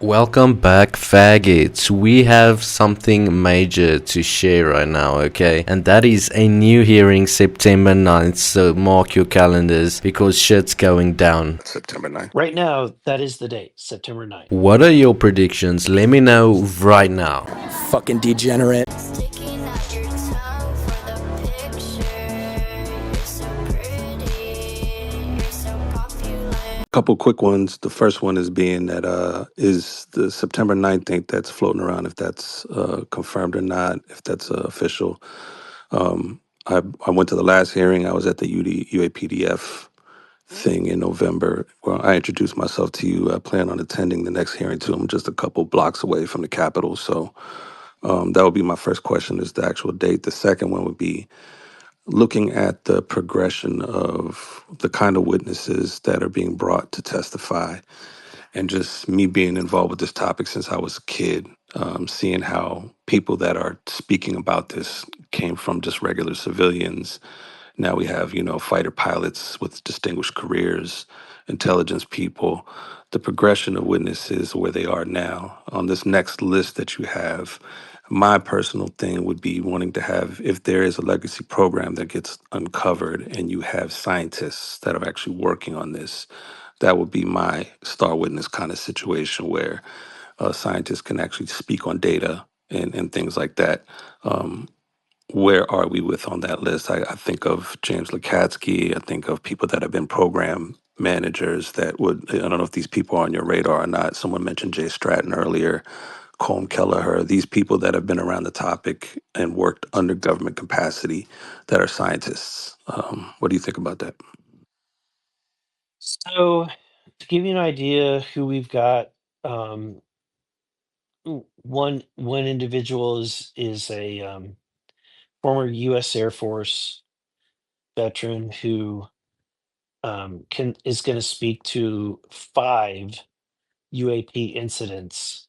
Welcome back, faggots. We have something major to share right now, okay? And that is a new hearing September 9th, so mark your calendars because shit's going down. September 9th. Right now, that is the date, September 9th. What are your predictions? Let me know right now. Fucking degenerate. Sticking out your tongue for the picture. You're so pretty, you're so popular. Couple quick ones. The first one is being that is the September 9th date that's floating around, if that's confirmed or not, if that's official. I went to the last hearing. I was at the UAPDF thing in November. Well, I introduced myself to you. I plan on attending the next hearing too. I'm just a couple blocks away from the Capitol. So that would be my first question, is the actual date. The second one would be looking at the progression of the kind of witnesses that are being brought to testify, and just me being involved with this topic since I was a kid, seeing how people that are speaking about this came from just regular civilians. Now we have, fighter pilots with distinguished careers, intelligence people, the progression of witnesses where they are now. On this next list that you have, my personal thing would be wanting to have, if there is a legacy program that gets uncovered and you have scientists that are actually working on this, that would be my star witness kind of situation where scientists can actually speak on data and things like that. Where are we with on that list? I think of James Lukatsky. I think of people that have been program managers that would, I don't know if these people are on your radar or not. Someone mentioned Jay Stratton earlier, Colm Kelleher, these people that have been around the topic and worked under government capacity that are scientists. What do you think about that? So, to give you an idea who we've got, um, one individual is a former U.S. Air Force veteran who can is going to speak to 5 UAP incidents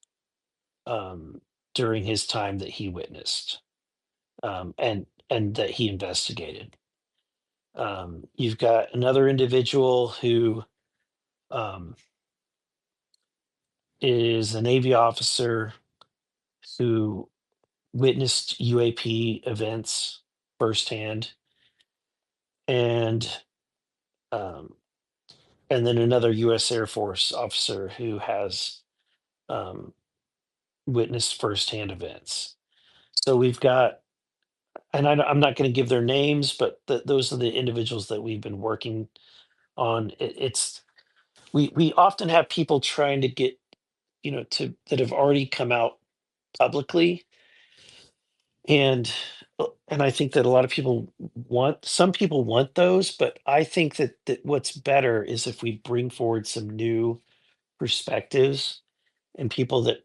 during his time that he witnessed and that he investigated. You've got another individual who um, is a Navy officer who witnessed UAP events firsthand, and um, and then another U.S. Air Force officer who has um, witnessed firsthand events. So we've got, and I'm not going to give their names, but those are the individuals that we've been working on. It's we often have people trying to get to that have already come out publicly, and and I think that a lot of people want some people want those, but I think that what's better is if we bring forward some new perspectives and people that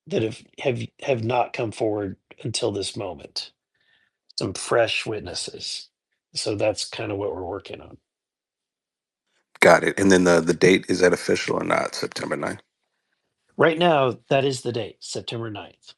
that have not come forward until this moment, some fresh witnesses. So that's kind of what we're working on. Got it. And then the date, is that official or not? September 9th? Right now, that is the date, September 9th.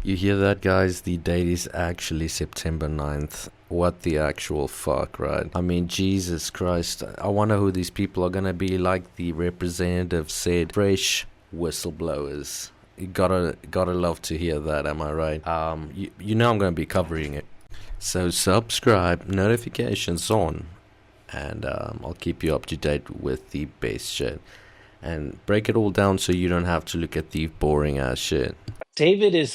You hear that, guys? The date is actually September 9th. What the actual fuck, right? I mean, Jesus Christ. I wonder who these people are gonna be. Like the representative said, fresh whistleblowers. You gotta love to hear that, am I right? You know I'm gonna be covering it. So subscribe, notifications on, and I'll keep you up to date with the best shit. And break it all down so you don't have to look at the boring ass shit. David is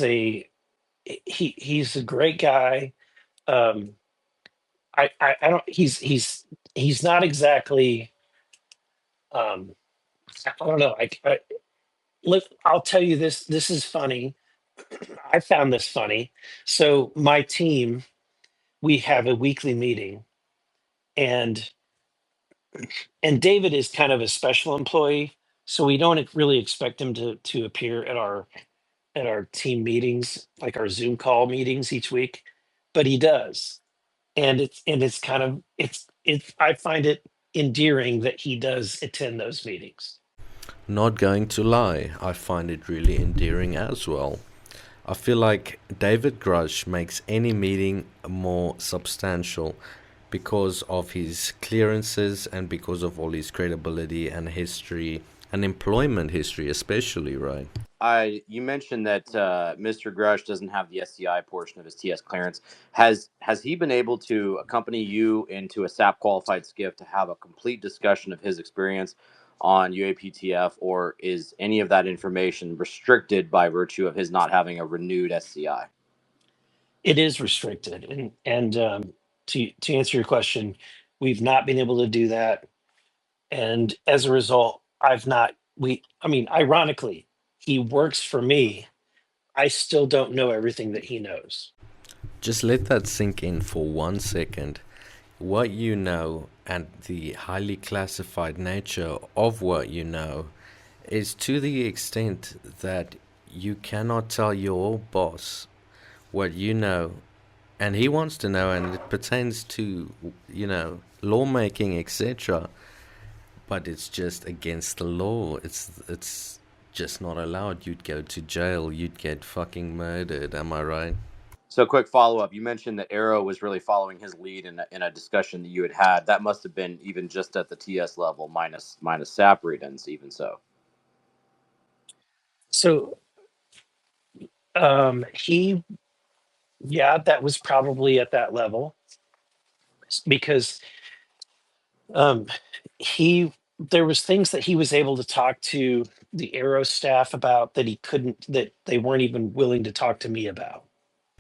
he's a great guy. Um, I don't he's not exactly um, I don't know. I'll tell you this. This is funny. I found this funny. So my team, we have a weekly meeting, and David is kind of a special employee, so we don't really expect him to appear at our team meetings, like our Zoom call meetings each week, but he does, and it's kind of it's I find it endearing that he does attend those meetings. Not going to lie, I find it really endearing as well. I feel like David Grusch makes any meeting more substantial because of his clearances and because of all his credibility and history and employment history especially, right? You mentioned that Mr. Grush doesn't have the SCI portion of his TS clearance. Has he been able to accompany you into a SAP qualified skiff to have a complete discussion of his experience on UAPTF, or is any of that information restricted by virtue of his not having a renewed SCI? It is restricted, and to answer your question, we've not been able to do that, and as a result, I've not. I mean, ironically, he works for me. I still don't know everything that he knows. Just let that sink in for 1 second. What you know and the highly classified nature of what you know is to the extent that you cannot tell your boss what you know, and he wants to know, and it pertains to, lawmaking, etc. But it's just against the law. It's just not allowed. You'd go to jail. You'd get fucking murdered. Am I right? So, quick follow up. You mentioned that Arrow was really following his lead in a discussion that you had. That must have been even just at the TS level, minus SAP readings, even so. So that was probably at that level because um, there was things that he was able to talk to the Aero staff about that they weren't even willing to talk to me about.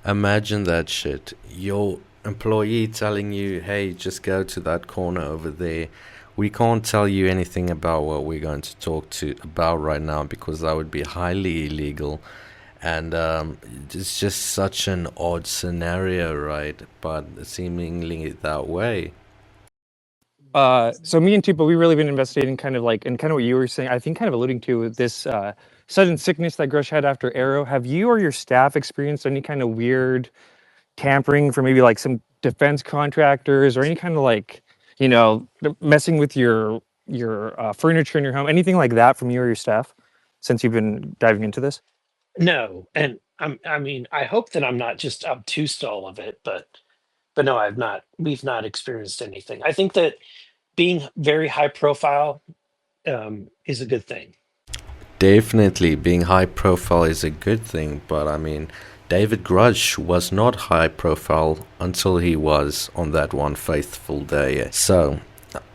Imagine that shit. Your employee telling you, hey, just go to that corner over there. We can't tell you anything about what we're going to talk about right now because that would be highly illegal. And it's just such an odd scenario, right? But seemingly that way. So me and Tupa, we've really been investigating kind of what you were saying, I think kind of alluding to this sudden sickness that Grush had after Arrow. Have you or your staff experienced any kind of weird tampering from maybe like some defense contractors or any kind of messing with your furniture in your home, anything like that from you or your staff since you've been diving into this? No, and I mean, I hope that I'm not just obtuse to all of it, but no, I've not. We've not experienced anything. I think that being very high profile is a good thing. Definitely being high profile is a good thing, but I mean, David Grusch was not high profile until he was on that one faithful day. So,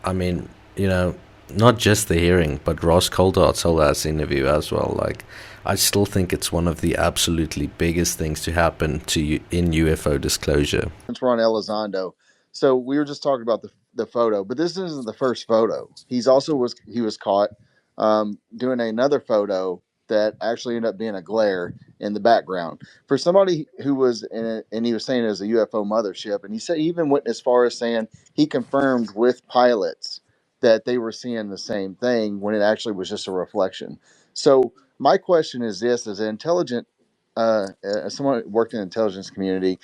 I mean, not just the hearing, but Ross Coldart's whole ass interview as well. Like, I still think it's one of the absolutely biggest things to happen to you in UFO disclosure. Since we're on Elizondo, so we were just talking about the photo, but this isn't the first photo. He was caught doing another photo that actually ended up being a glare in the background. For somebody who was in it, and he was saying it was a UFO mothership, and he even went as far as saying he confirmed with pilots that they were seeing the same thing when it actually was just a reflection. So my question is this: as an intelligent, as someone who worked in the intelligence community,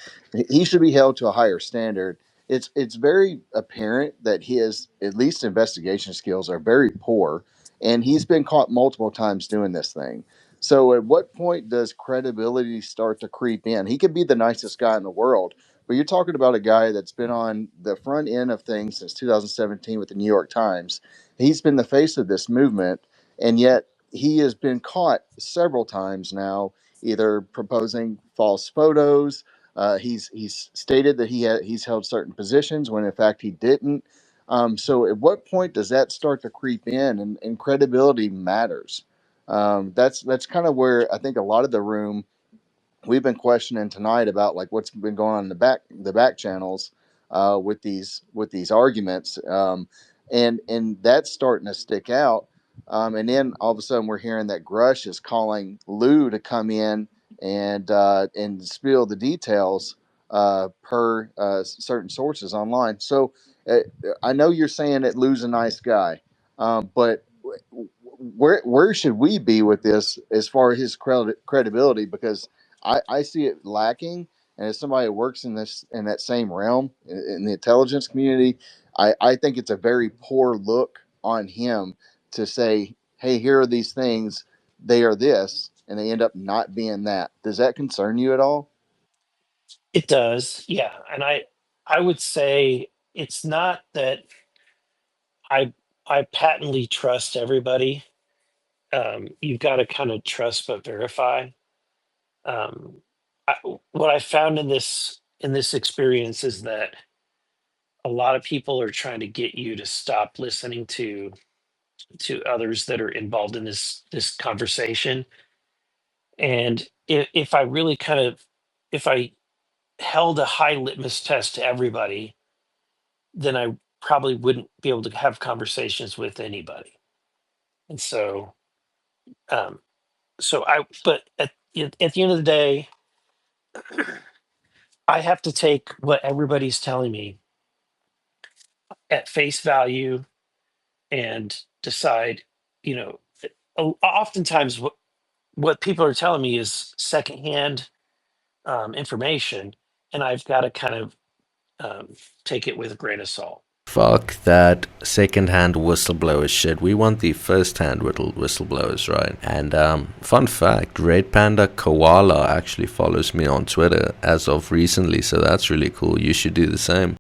he should be held to a higher standard. It's very apparent that his at least investigation skills are very poor, and he's been caught multiple times doing this thing. So at what point does credibility start to creep in? He could be the nicest guy in the world, but you're talking about a guy that's been on the front end of things since 2017 with the New York Times. He's been the face of this movement, and yet he has been caught several times now, either proposing false photos. He's stated that he's held certain positions when in fact he didn't. So at what point does that start to creep in, and credibility matters? That's kind of where I think a lot of the room we've been questioning tonight about like what's been going on in the back channels with these arguments, and that's starting to stick out. And then all of a sudden we're hearing that Grush is calling Lou to come in and spill the details per certain sources online. So I know you're saying that Lou's a nice guy, but where should we be with this as far as his credibility? Because I see it lacking. And as somebody who works in that same realm in the intelligence community, I think it's a very poor look on him to say, hey, here are these things, they are this, and they end up not being that. Does that concern you at all? It does, yeah. And I would say it's not that I patently trust everybody. you've got to kind of trust but verify. Um, what I found in this experience is that a lot of people are trying to get you to stop listening to others that are involved in this conversation. And if I really kind of, if I held a high litmus test to everybody, then I probably wouldn't be able to have conversations with anybody. And so, um, but at the end of the day, I have to take what everybody's telling me at face value and decide, you know, oftentimes what people are telling me is secondhand information, and I've got to kind of take it with a grain of salt. Fuck that second-hand whistleblower shit. We want the first-hand whistleblowers, right? And fun fact, Red Panda Koala actually follows me on Twitter as of recently, so that's really cool. You should do the same.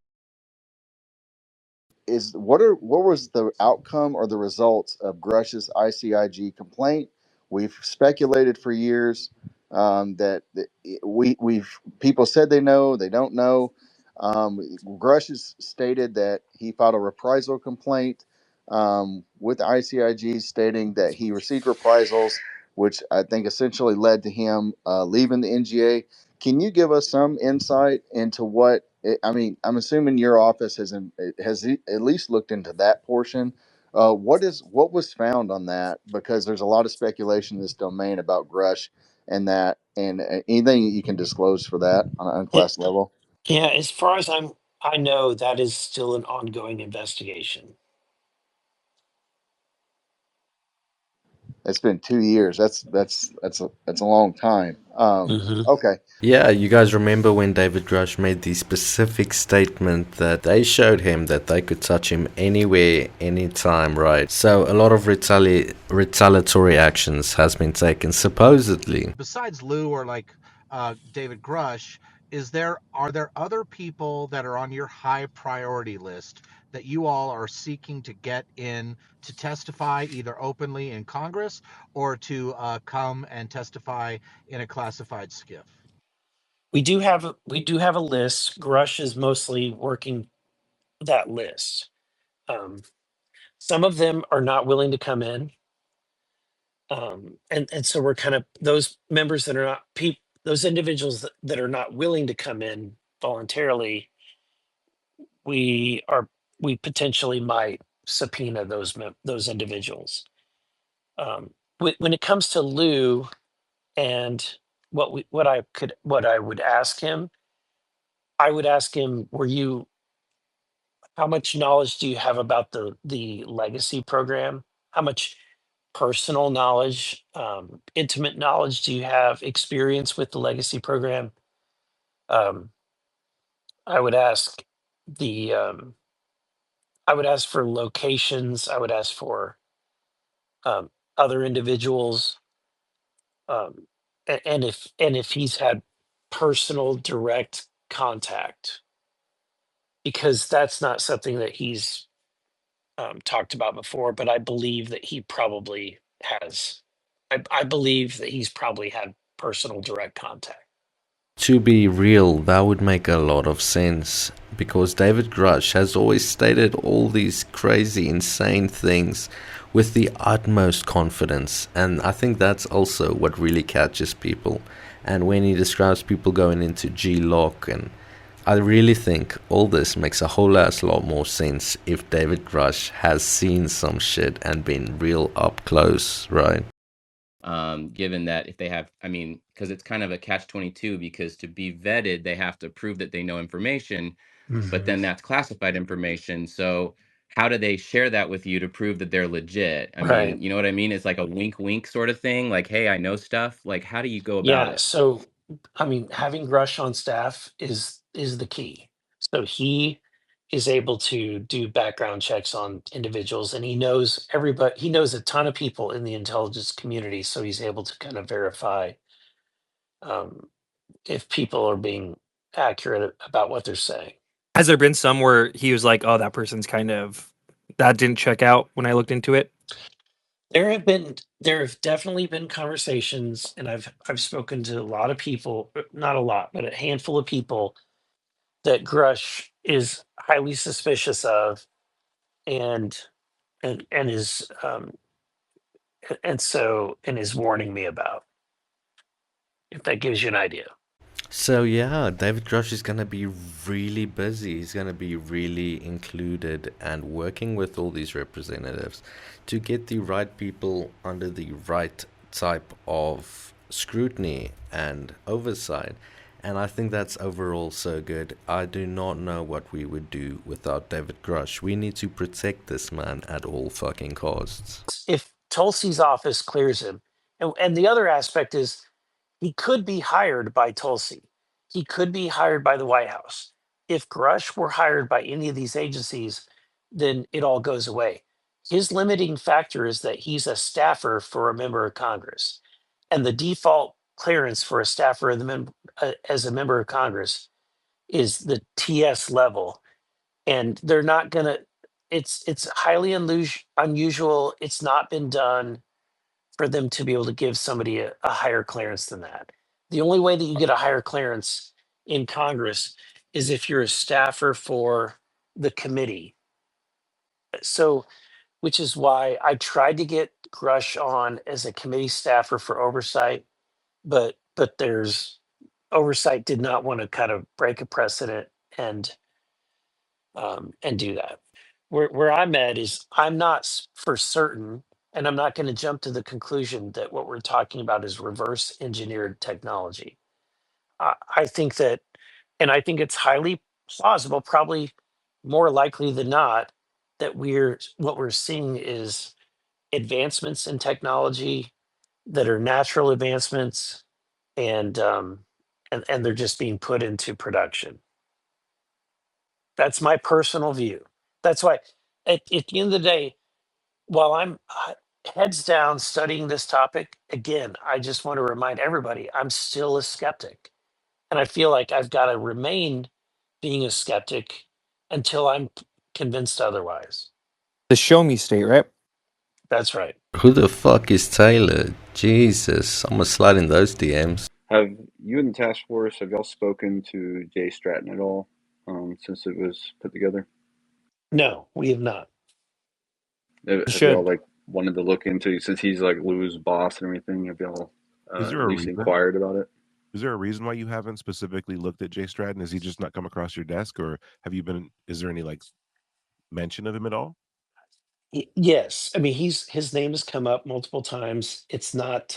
What was the outcome or the results of Grush's ICIG complaint? We've speculated for years that we've people said they know, they don't know. Grush has stated that he filed a reprisal complaint with ICIG, stating that he received reprisals, which I think essentially led to him leaving the NGA. Can you give us some insight into what? I mean, I'm assuming your office has at least looked into that portion. What was found on that? Because there's a lot of speculation in this domain about Grush and that, and anything you can disclose for that on an It, unclass level. yeah, as far as I know, that is still an ongoing investigation. It's been 2 years. That's a long time. Hmm. Okay. Yeah, you guys remember when David Grusch made the specific statement that they showed him that they could touch him anywhere, anytime, right? So a lot of retaliatory actions has been taken, supposedly. Besides Lou or like David Grusch, are there other people that are on your high priority list that you all are seeking to get in to testify either openly in Congress or to come and testify in a classified skiff? We do have a list. Grush is mostly working that list. Some of them are not willing to come in, and so we're kind of those members that are not those individuals that are not willing to come in voluntarily. We potentially might subpoena those individuals. When it comes to Lou and what I would ask him, how much knowledge do you have about the legacy program? How much personal knowledge, intimate knowledge do you have, experience with the legacy program? Um, I would ask the I would ask for locations. I would ask for other individuals, and if he's had personal direct contact, because that's not something that he's talked about before, but I believe that he probably has. I believe that he's probably had personal direct contact. To be real, that would make a lot of sense, because David Grusch has always stated all these crazy, insane things with the utmost confidence, and I think that's also what really catches people. And when he describes people going into G-Lock, and I really think all this makes a whole ass lot more sense if David Grusch has seen some shit and been real up close, right? Given that if they have, I mean, because it's kind of a catch-22, because to be vetted, they have to prove that they know information, but then that's classified information. So how do they share that with you to prove that they're legit? I mean, Right. you know what I mean? It's like a wink, wink sort of thing. Like, hey, I know stuff. Like, how do you go about Yeah. it? So, I mean, having Grush on staff is the key. So he is able to do background checks on individuals, and he knows everybody. He knows a ton of people in the intelligence community, so he's able to kind of verify um, if people are being accurate about what they're saying. Has there been some where he was like, "Oh, that person's kind of that didn't check out when I looked into it"? There have definitely been conversations, and I've spoken to a lot of people, not a lot, but a handful of people that Grush is highly suspicious of, and and is and is warning me about. If that gives you an idea. So yeah, David Grusch is gonna be really busy. He's gonna be really included and working with all these representatives to get the right people under the right type of scrutiny and oversight. And I think that's overall so good. I do not know what we would do without David Grusch. We need to protect this man at all fucking costs. If Tulsi's office clears him, and the other aspect is he could be hired by Tulsi. He could be hired by the White House. If Grush were hired by any of these agencies, then it all goes away. His limiting factor is that he's a staffer for a member of Congress, and the default clearance for a staffer as a member of Congress is the TS level, and they're not gonna. It's highly unusual. It's not been done for them to be able to give somebody a higher clearance than that. The only way that you get a higher clearance in Congress is if you're a staffer for the committee. So, which is why I tried to get Grush on as a committee staffer for oversight, but there's oversight did not want to kind of break a precedent and do that. Where I'm at is I'm not for certain, and I'm not going to jump to the conclusion that what we're talking about is reverse engineered technology. I think that, and I think it's highly plausible, probably more likely than not, that what we're seeing is advancements in technology that are natural advancements, and and they're just being put into production. That's my personal view. That's why, at the end of the day, while I'm heads down studying this topic, again, I just want to remind everybody I'm still a skeptic. And I feel like I've got to remain being a skeptic until I'm convinced otherwise. The show me state, right? That's right. Who the fuck is Taylor? Jesus, I'm gonna slide in those DMs. Have you and the task force, have y'all spoken to Jay Stratton at all since it was put together? No, we have not. You Have y'all should. wanted to look into, since he's like Lou's boss and everything, have y'all Is there at a least reason? inquired about it? Is there a reason why you haven't specifically looked at Jay Stratton? Has he just not come across your desk, or have you been? Is there any like mention of him at all? Yes, I mean his name has come up multiple times. It's not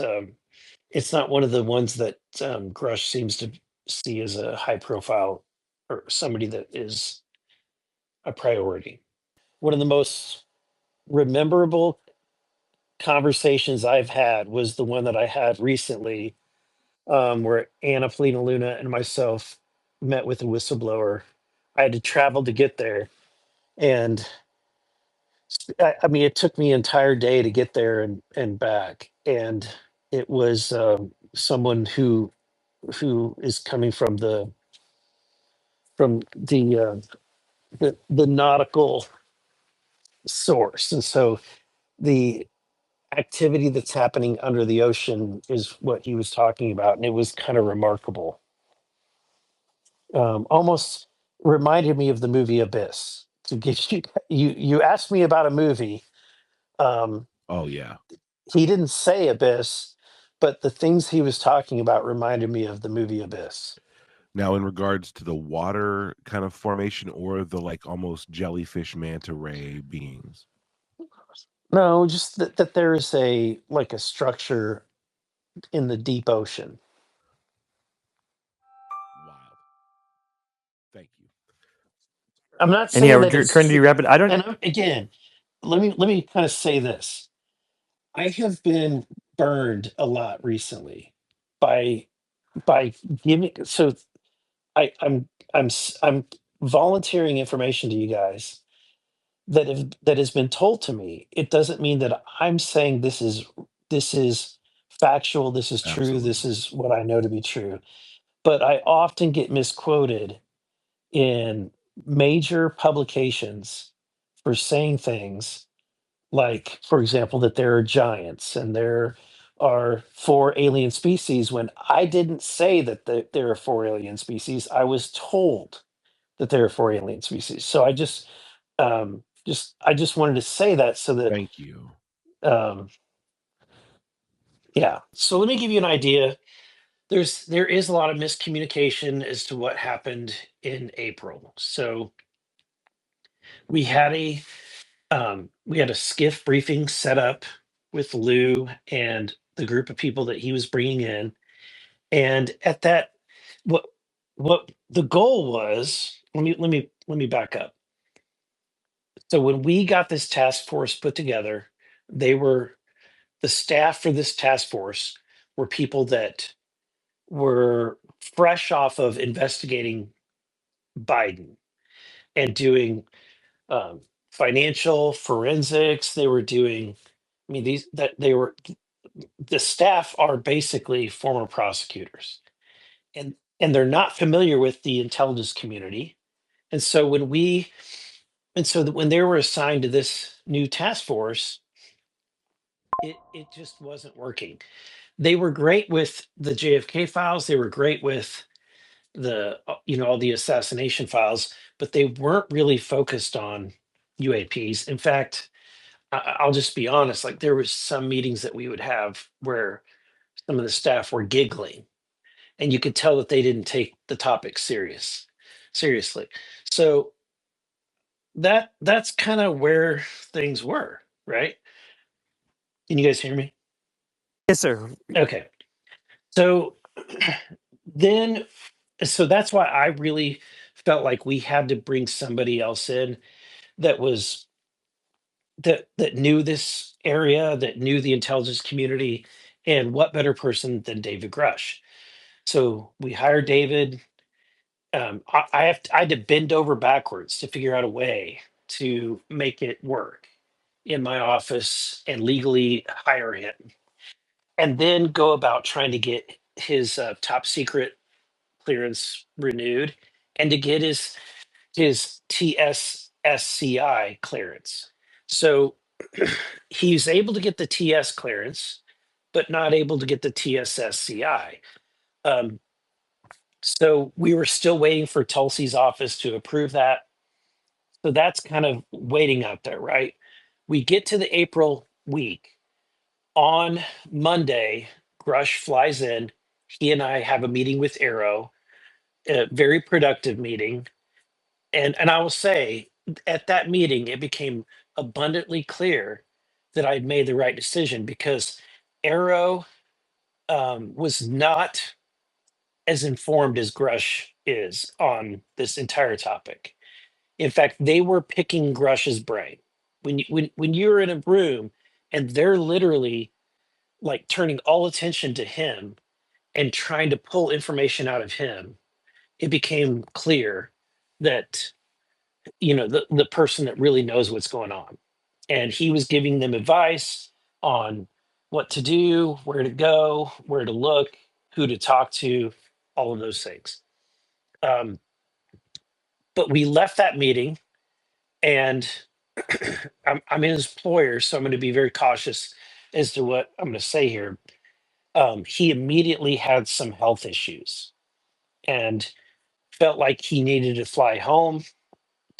one of the ones that Grush seems to see as a high profile or somebody that is a priority. One of the most rememberable conversations I've had was the one that I had recently, where Anna Polina Luna and myself met with a whistleblower. I had to travel to get there, and I mean, it took me an entire day to get there and back. And it was someone who is coming from the nautical source, and so the activity that's happening under the ocean is what he was talking about, and it was kind of remarkable. Almost reminded me of the movie Abyss. To give you asked me about a movie. Um, Oh yeah. he didn't say Abyss, but the things he was talking about reminded me of the movie Abyss. Now, in regards to the water kind of formation or the like almost jellyfish manta ray beings. No, just that there is a structure in the deep ocean. Wild. Thank you. I'm not And yeah, saying we're that trying to it's, be rapid. I don't. and again, let me kind of say this. I have been burned a lot recently by by giving. So I'm volunteering information to you guys that has been told to me. It doesn't mean that I'm saying this is factual, this is true, this Absolutely. is what I know to be true. But I often get misquoted in major publications for saying things like, for example, that there are giants and there are 4 alien species, when I didn't say that there are 4 alien species. I was told that there are 4 alien species. So I just wanted to say that so that Thank you. um, yeah. So let me give you an idea. There is a lot of miscommunication as to what happened in April. So we had a skiff briefing set up with Lou and the group of people that he was bringing in, and at that, what the goal was. Let me back up. So when we got this task force put together, they were the staff for this task force were people that were fresh off of investigating Biden and doing um, financial forensics. They were doing, I mean, these that they were the staff are basically former prosecutors, and they're not familiar with the intelligence community. And so when they were assigned to this new task force, it just wasn't working. They were great with the JFK files. They were great with all the assassination files, but they weren't really focused on UAPs. In fact, I'll just be honest, like there was some meetings that we would have where some of the staff were giggling, and you could tell that they didn't take the topic seriously. So that's kind of where things were, right? Can you guys hear me? Yes, sir. Okay. So then so that's why I really felt like we had to bring somebody else in that was that knew this area, that knew the intelligence community, and what better person than David Grusch. So we hired David. I had to bend over backwards to figure out a way to make it work in my office and legally hire him, and then go about trying to get his top secret clearance renewed, and to get his TSSCI clearance. So he's able to get the TS clearance, but not able to get the TSSCI. Um, so we were still waiting for Tulsi's office to approve that. So that's kind of waiting out there, right? We get to the April week. On Monday, Grush flies in. He and I have a meeting with Arrow, a very productive meeting. And I will say, at that meeting, it became abundantly clear that I'd made the right decision, because Arrow was not as informed as Grush is on this entire topic. In fact, they were picking Grush's brain. When you're in a room and they're literally like turning all attention to him and trying to pull information out of him, it became clear that the person that really knows what's going on. And he was giving them advice on what to do, where to go, where to look, who to talk to, all of those things. um, but we left that meeting, and I'm his employer, so I'm going to be very cautious as to what I'm going to say here. He immediately had some health issues and felt like he needed to fly home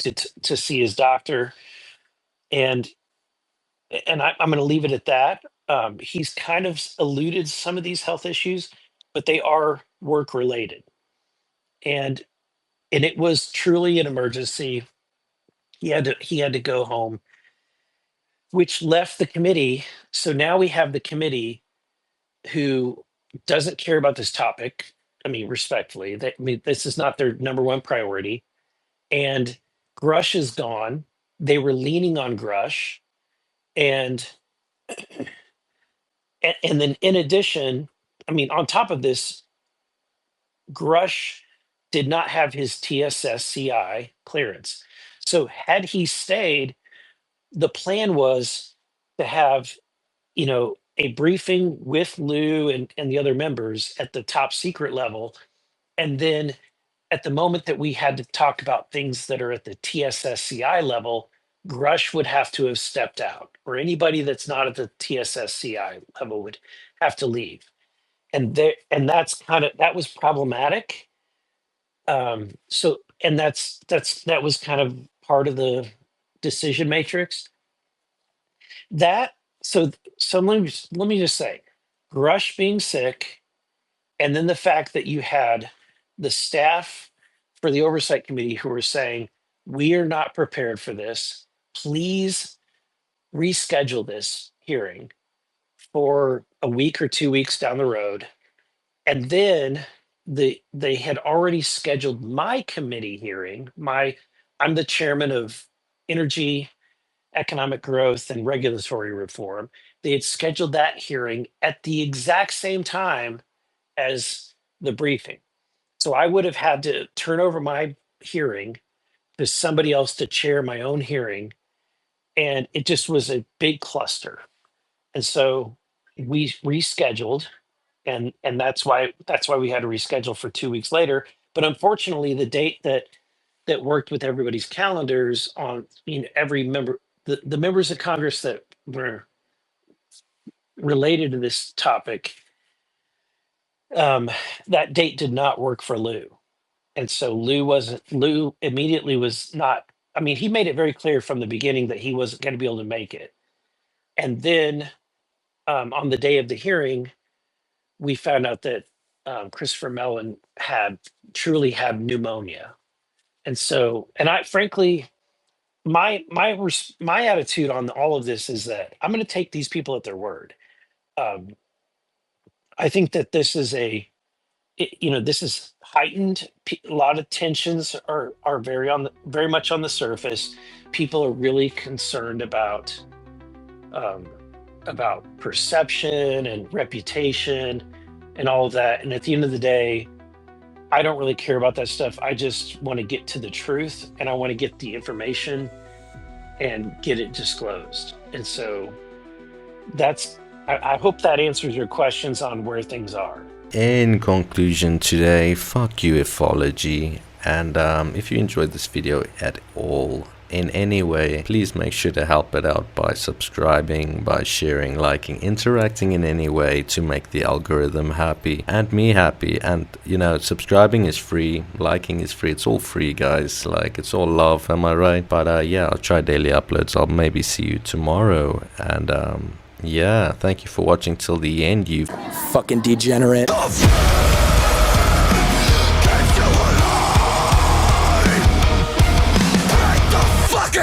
to see his doctor. And I'm going to leave it at that. He's kind of alluded some of these health issues, but they are work related, and it was truly an emergency. He had to go home, which left the committee. So now we have the committee who doesn't care about this topic. I mean, respectfully, this is not their number one priority. And Grush is gone. They were leaning on Grush, and and then in addition, I mean, on top of this, Grush did not have his TSSCI clearance. So had he stayed, the plan was to have, a briefing with Lou and the other members at the top secret level. And then at the moment that we had to talk about things that are at the TSSCI level, Grusch would have to have stepped out, or anybody that's not at the TSSCI level would have to leave. And that was problematic. That was kind of part of the decision matrix. That so let me just say, Grusch being sick, and then the fact that you had the staff for the oversight committee who were saying, we are not prepared for this. Please reschedule this hearing for a week or 2 weeks down the road. And then they had already scheduled my committee hearing. I'm the chairman of energy, economic growth, and regulatory reform. They had scheduled that hearing at the exact same time as the briefing. So I would have had to turn over my hearing to somebody else to chair my own hearing. And it just was a big cluster. And so we rescheduled, and that's why we had to reschedule for 2 weeks later. But unfortunately, the date that worked with everybody's calendars on every member, the members of Congress that were related to this topic, that date did not work for Lou. And so Lou immediately was not, I mean, he made it very clear from the beginning that he wasn't going to be able to make it. And then on the day of the hearing, we found out that Christopher Mellon truly had pneumonia. And so, and I frankly, my attitude on all of this is that I'm going to take these people at their word. I think that this is this is heightened. A lot of tensions are very much on the surface. People are really concerned about perception and reputation and all of that. And at the end of the day, I don't really care about that stuff. I just want to get to the truth, and I want to get the information and get it disclosed. And so I hope that answers your questions on where things are. In conclusion today, fuck ufology. And if you enjoyed this video at all, in any way, please make sure to help it out by subscribing, by sharing, liking, interacting in any way to make the algorithm happy and me happy. And subscribing is free, liking is free, it's all free, guys. Like, it's all love, am I right? But yeah, I'll try daily uploads. I'll maybe see you tomorrow. And yeah, thank you for watching till the end, you fucking degenerate. Fucking